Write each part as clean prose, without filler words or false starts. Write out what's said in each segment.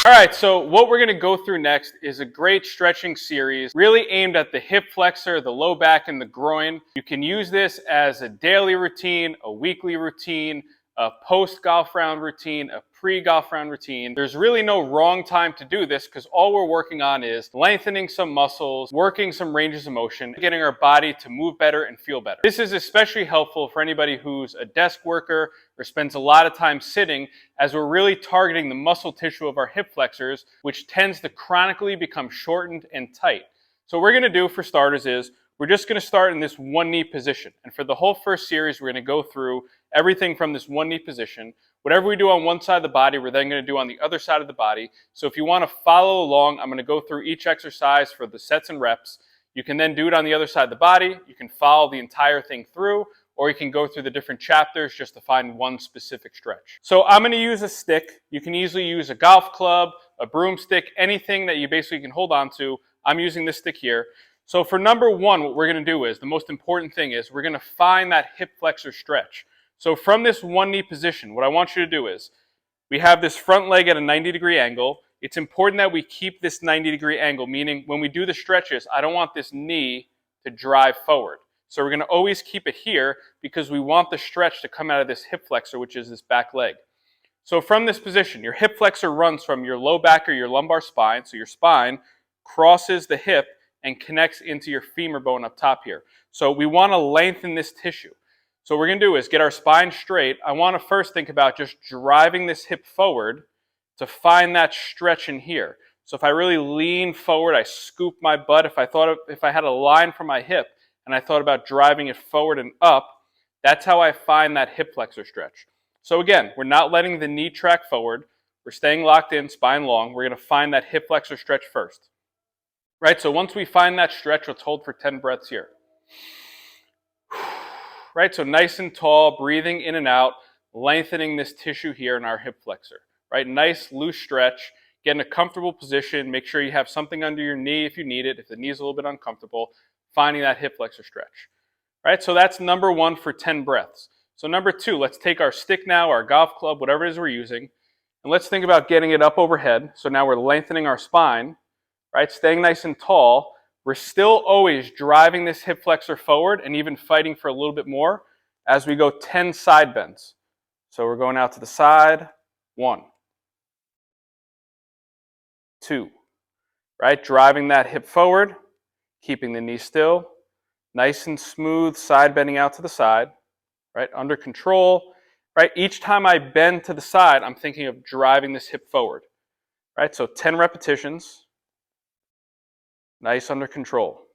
All right, so what we're going to go through next is a great stretching series really aimed at the hip flexor, the low back, and the groin. You can use this as a daily routine, a weekly routine, a post-golf round routine, a pre-golf round routine. There's really no wrong time to do this because all we're working on is lengthening some muscles, working some ranges of motion, getting our body to move better and feel better. This is especially helpful for anybody who's a desk worker or spends a lot of time sitting, as we're really targeting the muscle tissue of our hip flexors, which tends to chronically become shortened and tight. So what we're going to do for starters is we're just going to start in this one knee position. And for the whole first series, we're going to go through everything from this one knee position. Whatever we do on one side of the body, we're then going to do on the other side of the body. So if you want to follow along, I'm going to go through each exercise for the sets and reps. You can then do it on the other side of the body. You can follow the entire thing through, or you can go through the different chapters just to find one specific stretch. So I'm going to use a stick. You can easily use a golf club, a broomstick, anything that you basically can hold on to. I'm using this stick here. So for number one, what we're going to do is, the most important thing is, we're going to find that hip flexor stretch. So from this one knee position, what I want you to do is, we have this front leg at a 90-degree angle. It's important that we keep this 90-degree angle, meaning when we do the stretches, I don't want this knee to drive forward. So we're going to always keep it here because we want the stretch to come out of this hip flexor, which is this back leg. So from this position, your hip flexor runs from your low back or your lumbar spine. So your spine crosses the hip and connects into your femur bone up top here. So we want to lengthen this tissue. So what we're going to do is get our spine straight. I want to first think about just driving this hip forward to find that stretch in here. So if I really lean forward, I scoop my butt. If I had a line from my hip and I thought about driving it forward and up, that's how I find that hip flexor stretch. So again, we're not letting the knee track forward. We're staying locked in, spine long. We're going to find that hip flexor stretch first. Right, so once we find that stretch, let's hold for 10 breaths here. Right, so nice and tall, breathing in and out, lengthening this tissue here in our hip flexor. Right, nice loose stretch, get in a comfortable position. Make sure you have something under your knee if you need it, if the knee's a little bit uncomfortable, finding that hip flexor stretch. Right, so that's number one for 10 breaths. So number two, let's take our stick now, our golf club, whatever it is we're using, and let's think about getting it up overhead. So now we're lengthening our spine. Right, staying nice and tall. We're still always driving this hip flexor forward and even fighting for a little bit more as we go 10 side bends. So we're going out to the side. 1, 2. Right, driving that hip forward, keeping the knee still, nice and smooth, side bending out to the side. Right, under control. Right, each time I bend to the side, I'm thinking of driving this hip forward. Right, so 10 repetitions. Nice, under control.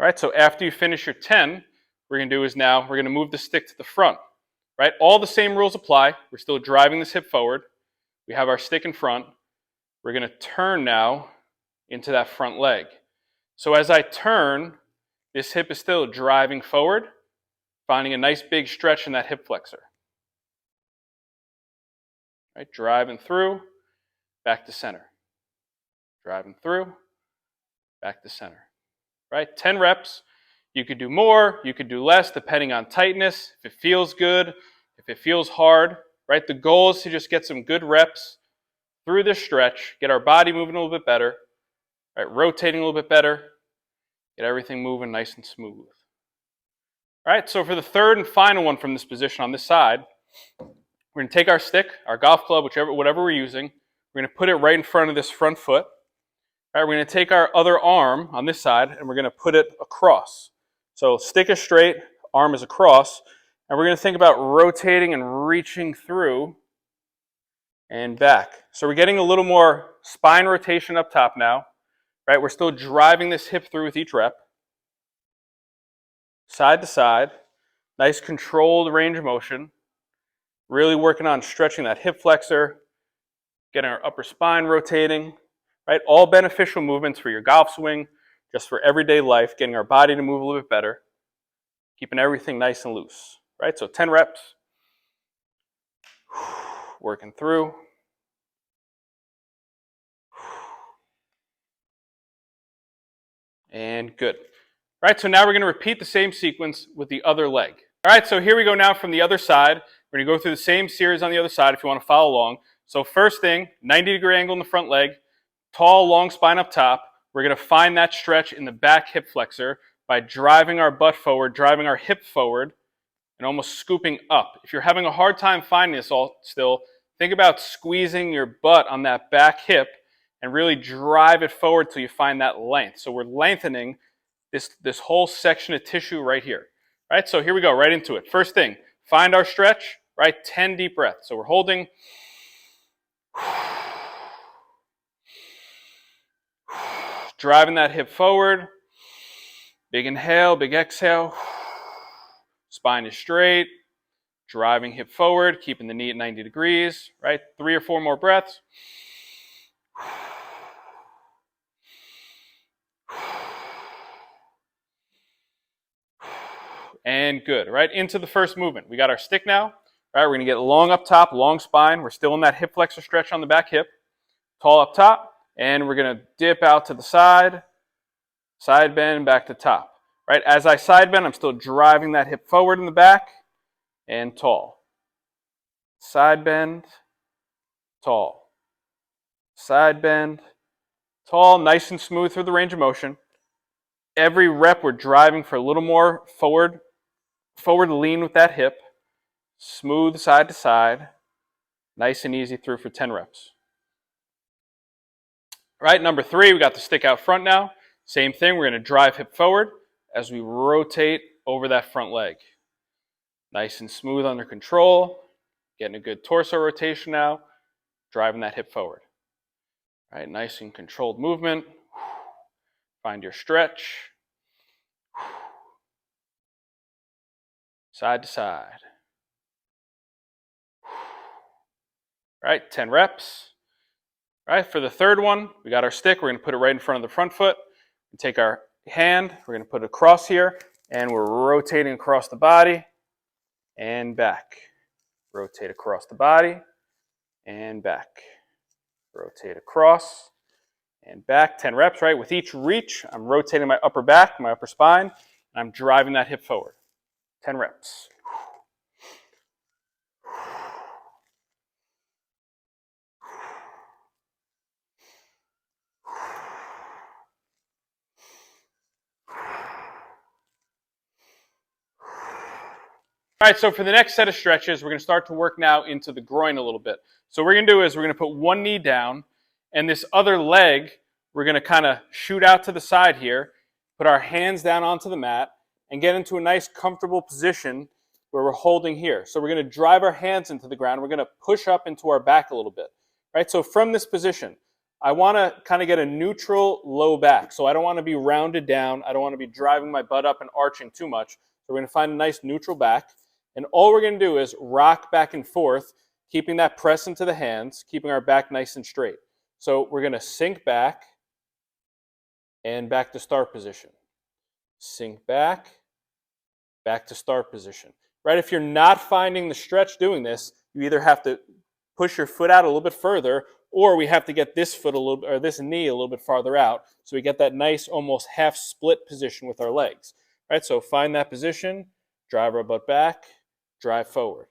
All right, so after you finish your 10, what we're going to do is now we're going to move the stick to the front. Right, all the same rules apply. We're still driving this hip forward. We have our stick in front. We're going to turn now into that front leg. So as I turn, this hip is still driving forward, finding a nice big stretch in that hip flexor. Right, driving through, back to center. Driving through, back to center. Right, 10 reps. You could do more, you could do less, depending on tightness, if it feels good, if it feels hard. Right, the goal is to just get some good reps through this stretch, get our body moving a little bit better, right, rotating a little bit better, get everything moving nice and smooth. All right, so for the third and final one from this position on this side, we're going to take our stick, our golf club, whatever we're using, we're going to put it right in front of this front foot. All right, we're going to take our other arm on this side and we're going to put it across. So stick is straight, arm is across, and we're going to think about rotating and reaching through and back. So we're getting a little more spine rotation up top now. Right, we're still driving this hip through with each rep. Side to side, nice controlled range of motion. Really working on stretching that hip flexor, getting our upper spine rotating. Right, all beneficial movements for your golf swing, just for everyday life, getting our body to move a little bit better, keeping everything nice and loose. Right, so 10 reps, working through. And good. All right, so now we're going to repeat the same sequence with the other leg. All right, so here we go now from the other side. We're going to go through the same series on the other side if you want to follow along. So first thing, 90-degree angle in the front leg, tall, long spine up top. We're going to find that stretch in the back hip flexor by driving our butt forward, driving our hip forward, and almost scooping up. If you're having a hard time finding this all still, think about squeezing your butt on that back hip and really drive it forward till you find that length. So we're lengthening this whole section of tissue right here. Right? So here we go, right into it. First thing, find our stretch, right? 10 deep breaths. So we're holding. Driving that hip forward. Big inhale, big exhale. Spine is straight. Driving hip forward, keeping the knee at 90 degrees, right? 3 or 4 more breaths. And good, right? Into the first movement. We got our stick now, right? We're gonna get long up top, long spine. We're still in that hip flexor stretch on the back hip. Tall up top, and we're gonna dip out to the side bend, back to top, right? As I side bend, I'm still driving that hip forward in the back, and tall. Side bend, tall. Side bend, tall, nice and smooth through the range of motion. Every rep we're driving for a little more forward lean with that hip, smooth side to side, nice and easy through for 10 reps. All right, number 3, we got the stick out front now. Same thing, we're going to drive hip forward as we rotate over that front leg. Nice and smooth under control, getting a good torso rotation now, driving that hip forward. All right, nice and controlled movement. Find your stretch. Side to side. All right, 10 reps. All right, for the third one, we got our stick. We're going to put it right in front of the front foot. We take our hand, we're going to put it across here, and we're rotating across the body and back. Rotate across the body and back. Rotate across and back. 10 reps, right? With each reach, I'm rotating my upper back, my upper spine, and I'm driving that hip forward. 10 reps. All right, so for the next set of stretches, we're going to start to work now into the groin a little bit. So what we're going to do is we're going to put one knee down, and this other leg, we're going to kind of shoot out to the side here, put our hands down onto the mat, and get into a nice comfortable position where we're holding here. So we're going to drive our hands into the ground. We're going to push up into our back a little bit. Right? So from this position, I want to kind of get a neutral low back. So I don't want to be rounded down. I don't want to be driving my butt up and arching too much. So we're going to find a nice neutral back. And all we're going to do is rock back and forth, keeping that press into the hands, keeping our back nice and straight. So we're going to sink back and back to start position. Sink back, back to start position. Right? If you're not finding the stretch doing this, you either have to push your foot out a little bit further, or we have to get this foot a little, or this knee a little bit farther out, so we get that nice almost half split position with our legs. Right? So find that position, drive our butt back, drive forward.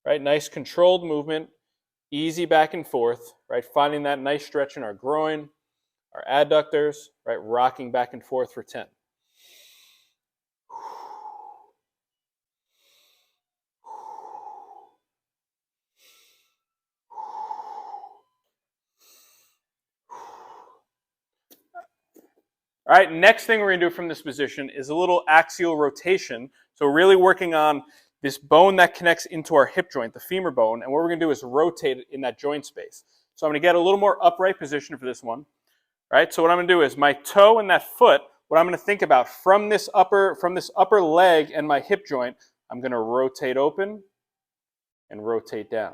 Right? Nice controlled movement, easy back and forth, right? Finding that nice stretch in our groin, our adductors, right? Rocking back and forth for 10. All right, next thing we're going to do from this position is a little axial rotation. So we're really working on this bone that connects into our hip joint, the femur bone, and what we're going to do is rotate it in that joint space. So I'm going to get a little more upright position for this one. Right? So what I'm going to do is my toe and that foot, what I'm going to think about from this upper leg and my hip joint, I'm going to rotate open and rotate down.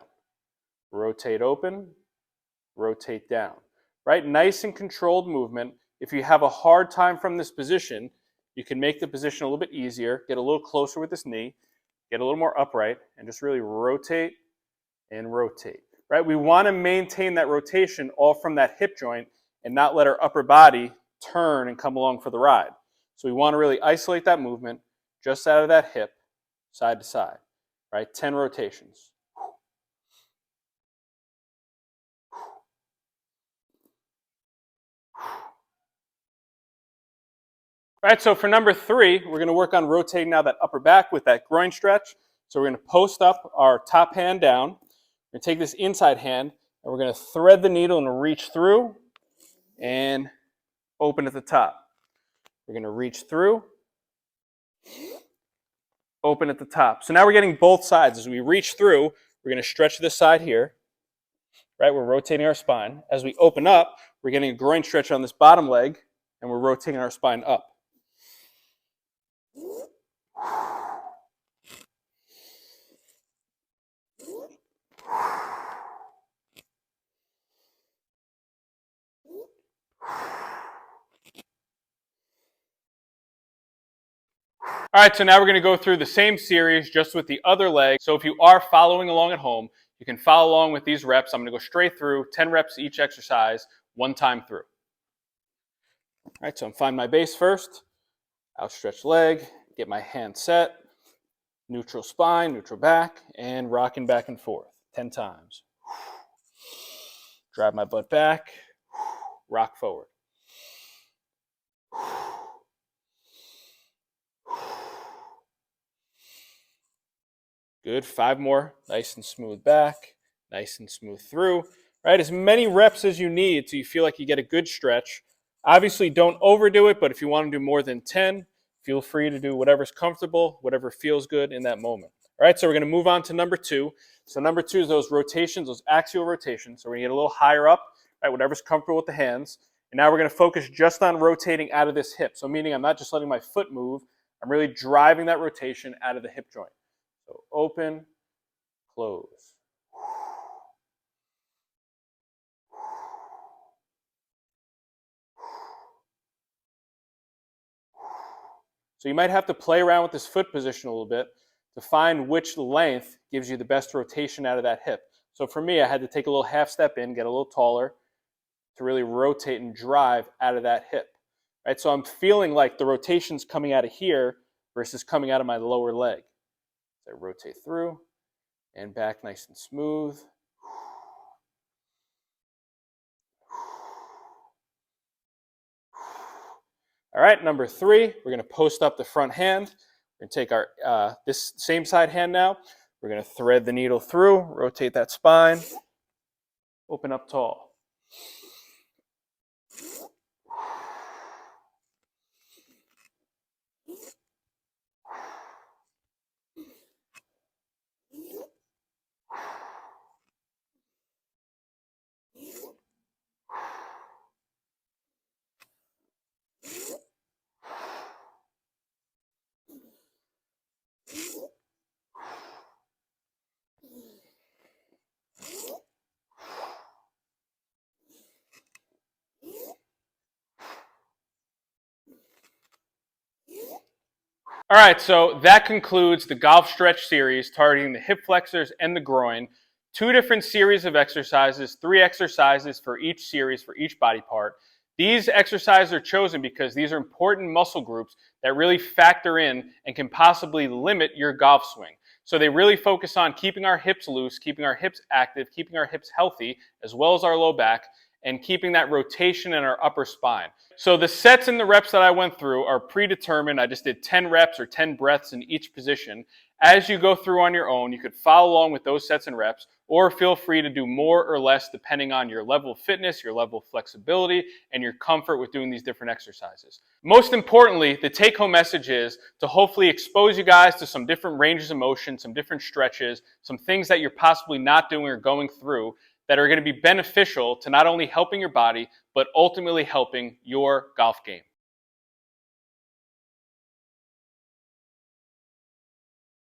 Rotate open, rotate down. Right? Nice and controlled movement. If you have a hard time from this position, you can make the position a little bit easier, get a little closer with this knee, get a little more upright, and just really rotate and rotate. Right? We want to maintain that rotation all from that hip joint and not let our upper body turn and come along for the ride. So we want to really isolate that movement just out of that hip, side to side. Right? 10 rotations. All right, so for number 3, we're going to work on rotating now that upper back with that groin stretch. So we're going to post up our top hand down. We're going to take this inside hand, and we're going to thread the needle and reach through and open at the top. We're going to reach through, open at the top. So now we're getting both sides. As we reach through, we're going to stretch this side here. Right, we're rotating our spine. As we open up, we're getting a groin stretch on this bottom leg, and we're rotating our spine up. All right, so now we're going to go through the same series just with the other leg. So if you are following along at home, you can follow along with these reps. I'm going to go straight through, 10 reps each exercise, one time through. All right, so I'm finding my base first. Outstretched leg, get my hand set, neutral spine, neutral back, and rocking back and forth 10 times. Drive my butt back, rock forward. Good, 5 more, nice and smooth back, nice and smooth through. Right, as many reps as you need so you feel like you get a good stretch. Obviously, don't overdo it, but if you want to do more than 10, feel free to do whatever's comfortable, whatever feels good in that moment. All right, so we're going to move on to number 2. So number 2 is those rotations, those axial rotations. So we're going to get a little higher up, right, whatever's comfortable with the hands. And now we're going to focus just on rotating out of this hip. So meaning I'm not just letting my foot move, I'm really driving that rotation out of the hip joint. So open, close. So you might have to play around with this foot position a little bit to find which length gives you the best rotation out of that hip. So for me, I had to take a little half step in, get a little taller to really rotate and drive out of that hip. Right? So I'm feeling like the rotation's coming out of here versus coming out of my lower leg. So I rotate through and back nice and smooth. All right, number 3, we're going to post up the front hand. We're going to take our this same side hand now. We're going to thread the needle through, rotate that spine, open up tall. All right, so that concludes the golf stretch series targeting the hip flexors and the groin. 2 different series of exercises, 3 exercises for each series, for each body part. These exercises are chosen because these are important muscle groups that really factor in and can possibly limit your golf swing. So they really focus on keeping our hips loose, keeping our hips active, keeping our hips healthy, as well as our low back, and keeping that rotation in our upper spine. So the sets and the reps that I went through are predetermined. I just did 10 reps or 10 breaths in each position. As you go through on your own, you could follow along with those sets and reps, or feel free to do more or less depending on your level of fitness, your level of flexibility, and your comfort with doing these different exercises. Most importantly, the take-home message is to hopefully expose you guys to some different ranges of motion, some different stretches, some things that you're possibly not doing or going through that are going to be beneficial to not only helping your body, but ultimately helping your golf game.